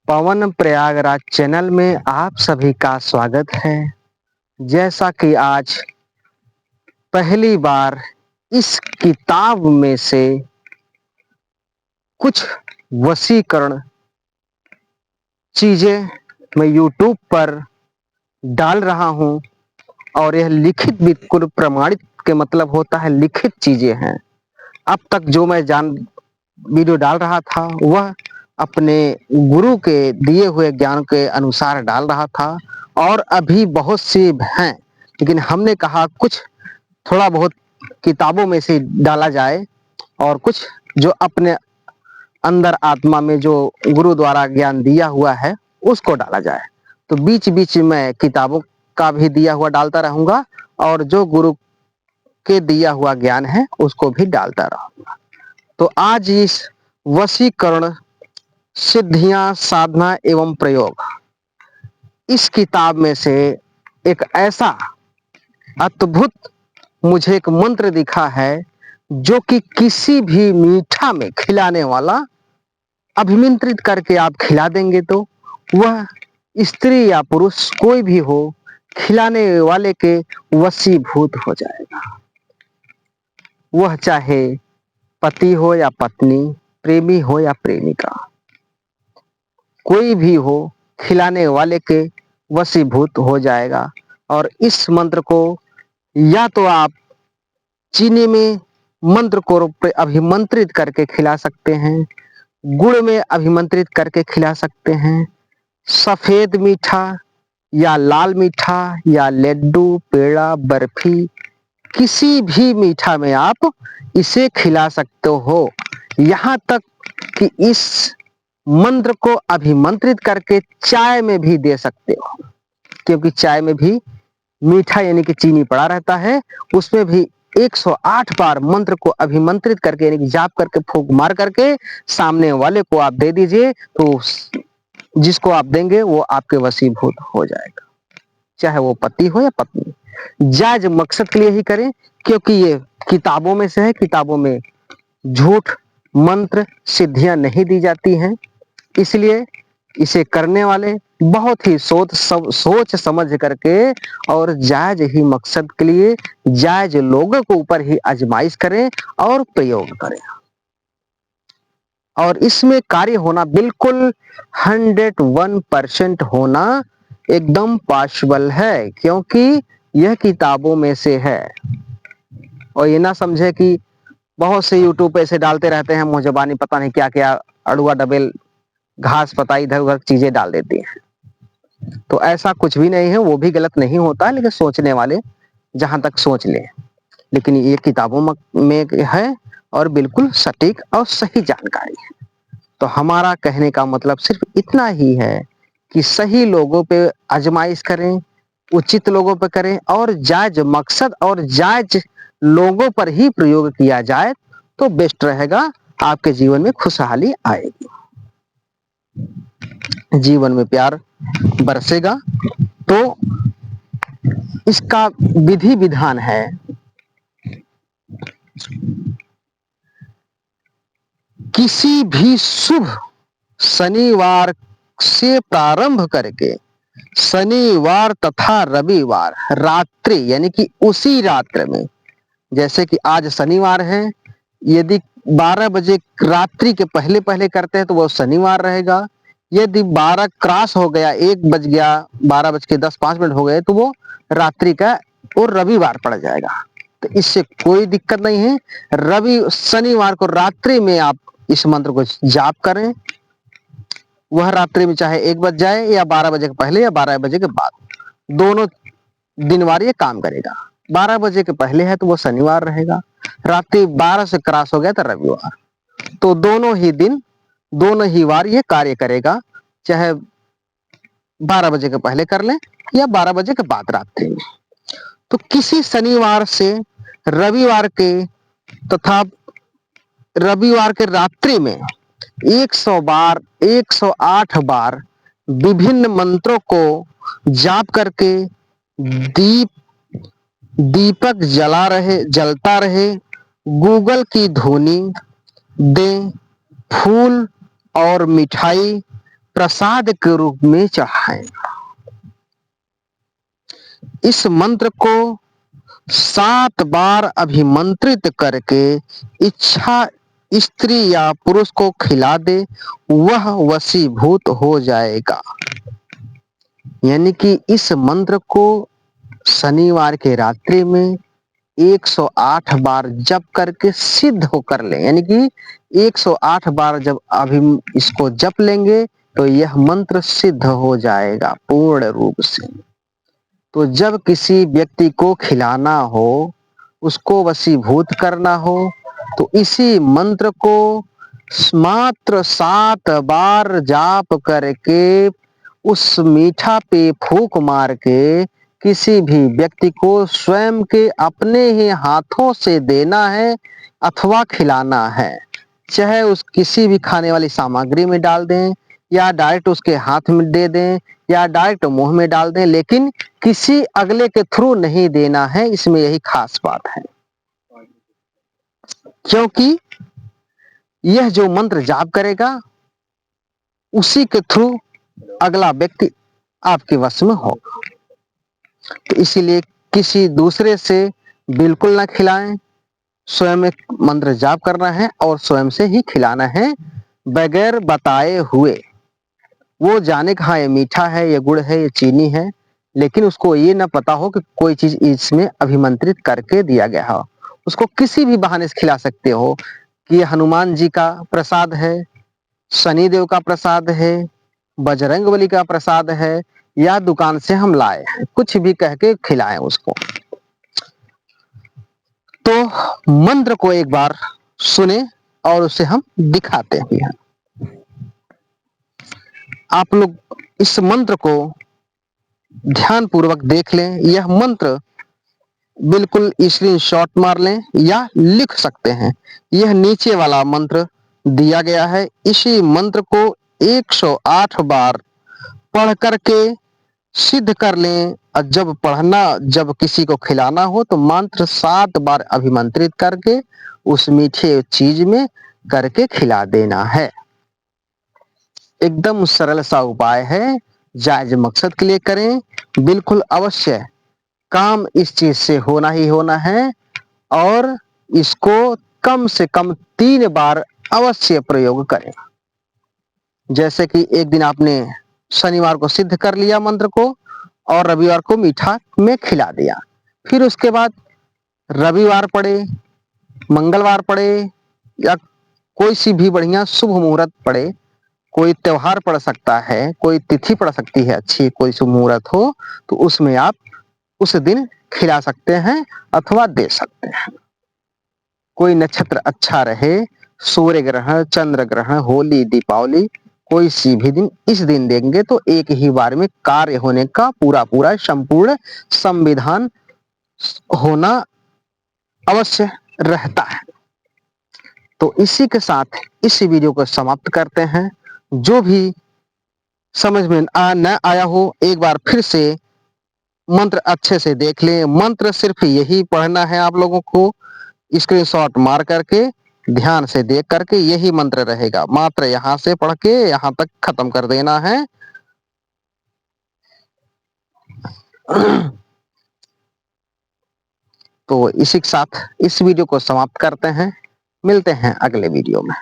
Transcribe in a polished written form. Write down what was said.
पवन Prayagraj channel में आप सभी का स्वागत है। जैसा कि आज पहली बार इस किताब में से कुछ वशीकरण चीजें मैं YouTube पर डाल रहा हूं और यह लिखित बिल्कुल प्रमाणित के मतलब होता है लिखित चीजें हैं। अब तक जो मैं वीडियो डाल रहा था वह अपने गुरु के दिए हुए ज्ञान के अनुसार डाल रहा था और अभी बहुत सी हैं, लेकिन हमने कहा कुछ थोड़ा बहुत किताबों में से डाला जाए और कुछ जो अपने अंदर आत्मा में जो गुरु द्वारा ज्ञान दिया हुआ है उसको डाला जाए। तो बीच बीच में किताबों का भी दिया हुआ डालता रहूंगा और जो गुरु के दिया हुआ ज्ञान है उसको भी डालता रहूंगा। तो आज इस वशीकरण सिद्धियां साधना एवं प्रयोग इस किताब में से एक ऐसा अद्भुत मुझे एक मंत्र दिखा है जो कि किसी भी मीठा में खिलाने वाला अभिमंत्रित करके आप खिला देंगे तो वह स्त्री या पुरुष कोई भी हो खिलाने वाले के वशीभूत हो जाएगा। वह चाहे पति हो या पत्नी, प्रेमी हो या प्रेमिका, कोई भी हो खिलाने वाले के वशीभूत हो जाएगा। और इस मंत्र को या तो आप चीनी में मंत्र को अभिमंत्रित करके खिला सकते हैं, गुड़ में अभिमंत्रित करके खिला सकते हैं, सफेद मीठा या लाल मीठा या लड्डू, पेड़ा, बर्फी, किसी भी मीठा में आप इसे खिला सकते हो। यहाँ तक कि इस मंत्र को अभिमंत्रित करके चाय में भी दे सकते हो, क्योंकि चाय में भी मीठा यानी कि चीनी पड़ा रहता है। उसमें भी 108 बार मंत्र को अभिमंत्रित करके यानी कि जाप करके फूंक मार करके सामने वाले को आप दे दीजिए तो जिसको आप देंगे वो आपके वशीभूत हो जाएगा, चाहे वो पति हो या पत्नी। जायज मकसद के लिए ही करें, क्योंकि ये किताबों में से है। किताबों में झूठ मंत्र सिद्धियां नहीं दी जाती हैं, इसलिए इसे करने वाले बहुत ही सोच समझ करके और जायज ही मकसद के लिए जायज लोगों के ऊपर ही आजमाइश करें और प्रयोग करें। और इसमें कार्य होना बिल्कुल 101% होना एकदम पॉसिबल है, क्योंकि यह किताबों में से है। और ये ना समझे कि बहुत से यूट्यूब पे ऐसे डालते रहते हैं मुंह जबानी पता नहीं क्या क्या अड़ुआ डबेल घास पता इधर उधर चीजें डाल देती हैं। तो ऐसा कुछ भी नहीं है, वो भी गलत नहीं होता, लेकिन सोचने वाले जहां तक सोच ले। लेकिन ये किताबों में है और बिल्कुल सटीक और सही जानकारी है। तो हमारा कहने का मतलब सिर्फ इतना ही है कि सही लोगों पे आजमाइश करें, उचित लोगों पे करें और जायज मकसद और जायज लोगों पर ही प्रयोग किया जाए तो बेस्ट रहेगा। आपके जीवन में खुशहाली आएगी, जीवन में प्यार बरसेगा। तो इसका विधि विधान है, किसी भी शुभ शनिवार से प्रारंभ करके शनिवार तथा रविवार रात्रि यानी कि उसी रात्र में, जैसे कि आज शनिवार है, यदि 12 बजे रात्रि के पहले पहले करते हैं तो वो शनिवार रहेगा। यदि 12 क्रॉस हो गया, 1 बज गया, 12:10-5 हो गए तो वो रात्रि का और रविवार पड़ जाएगा। तो इससे कोई दिक्कत नहीं है। शनिवार को रात्रि में आप इस मंत्र को जाप करें। वह रात्रि में चाहे 1 बज जाए या 12 बजे के पहले या 12 बजे के बाद, दोनों दिन वार ये काम करेगा। 12 बजे के पहले है तो वो शनिवार रहेगा, रात्रि 12 से क्रॉस हो गया तो रविवार। तो दोनों ही दिन दोनों ही वार ये कार्य करेगा, चाहे 12 बजे के पहले कर लें या 12 बजे के बाद रात्रि में। तो किसी शनिवार से रविवार के तथा रविवार के रात्रि में 100 बार 108 बार विभिन्न मंत्रों को जाप करके दीपक जलता रहे, गूगल की धुनी दें, फूल और मिठाई प्रसाद के रूप में चढ़ाएगा। इस मंत्र को 7 बार अभिमंत्रित करके इच्छा स्त्री या पुरुष को खिला दे, वह वशीभूत हो जाएगा। यानी कि इस मंत्र को शनिवार के रात्रि में 108 बार जप करके सिद्ध होकर ले, यानी कि 108 बार जब अभी इसको जप लेंगे तो यह मंत्र सिद्ध हो जाएगा पूर्ण रूप से। तो जब किसी व्यक्ति को खिलाना हो, उसको वशीभूत करना हो, तो इसी मंत्र को मात्र 7 बार जाप करके उस मीठा पे फूंक मार के किसी भी व्यक्ति को स्वयं के अपने ही हाथों से देना है अथवा खिलाना है। चाहे उस किसी भी खाने वाली सामग्री में डाल दें या डायरेक्ट उसके हाथ में दे दें या डायरेक्ट मुंह में डाल दें, लेकिन किसी अगले के थ्रू नहीं देना है। इसमें यही खास बात है, क्योंकि यह जो मंत्र जाप करेगा उसी के थ्रू अगला व्यक्ति आपके वश में होगा। तो इसीलिए किसी दूसरे से बिल्कुल ना खिलाएं, स्वयं एक मंत्र जाप करना है और स्वयं से ही खिलाना है बगैर बताए हुए। वो जाने कि हाँ ये मीठा है, ये गुड़ है, ये चीनी है, लेकिन उसको ये ना पता हो कि कोई चीज इसमें अभिमंत्रित करके दिया गया हो। उसको किसी भी बहाने से खिला सकते हो कि ये हनुमान जी का प्रसाद है, शनिदेव का प्रसाद है, बजरंगबली का प्रसाद है, या दुकान से हम लाए हैं, कुछ भी कह के खिलाएं उसको। तो मंत्र को एक बार सुने और उसे हम दिखाते भी हैं। आप लोग इस मंत्र को ध्यान पूर्वक देख लें। यह मंत्र बिल्कुल स्क्रीनशॉट मार लें या लिख सकते हैं। यह नीचे वाला मंत्र दिया गया है। इसी मंत्र को 108 बार पढ़ करके सिद्ध कर लें। और जब किसी को खिलाना हो तो मंत्र 7 बार अभिमंत्रित करके उस मीठे चीज में करके खिला देना है। एकदम सरल सा उपाय है, जायज मकसद के लिए करें। बिल्कुल अवश्य काम इस चीज से होना ही होना है और इसको कम से कम 3 बार अवश्य प्रयोग करें। जैसे कि एक दिन आपने शनिवार को सिद्ध कर लिया मंत्र को और रविवार को मीठा में खिला दिया, फिर उसके बाद रविवार पड़े, मंगलवार पड़े या कोई सी भी बढ़िया शुभ मुहूर्त पड़े, कोई त्योहार पड़ सकता है, कोई तिथि पड़ सकती है अच्छी, कोई शुभ मुहूर्त हो, तो उसमें आप उस दिन खिला सकते हैं अथवा दे सकते हैं। कोई नक्षत्र अच्छा रहे, सूर्य ग्रहण, चंद्र ग्रहण, होली, दीपावली, कोई सी भी दिन इस दिन देंगे तो एक ही बार में कार्य होने का पूरा संपूर्ण संविधान होना अवश्य रहता है। तो इसी के साथ इस वीडियो को समाप्त करते हैं। जो भी समझ में न आया हो, एक बार फिर से मंत्र अच्छे से देख लें। मंत्र सिर्फ यही पढ़ना है आप लोगों को, स्क्रीनशॉट मार करके ध्यान से देख करके यही मंत्र रहेगा। मात्र यहां से पढ़ के यहां तक खत्म कर देना है। तो इसी के साथ इस वीडियो को समाप्त करते हैं। मिलते हैं अगले वीडियो में।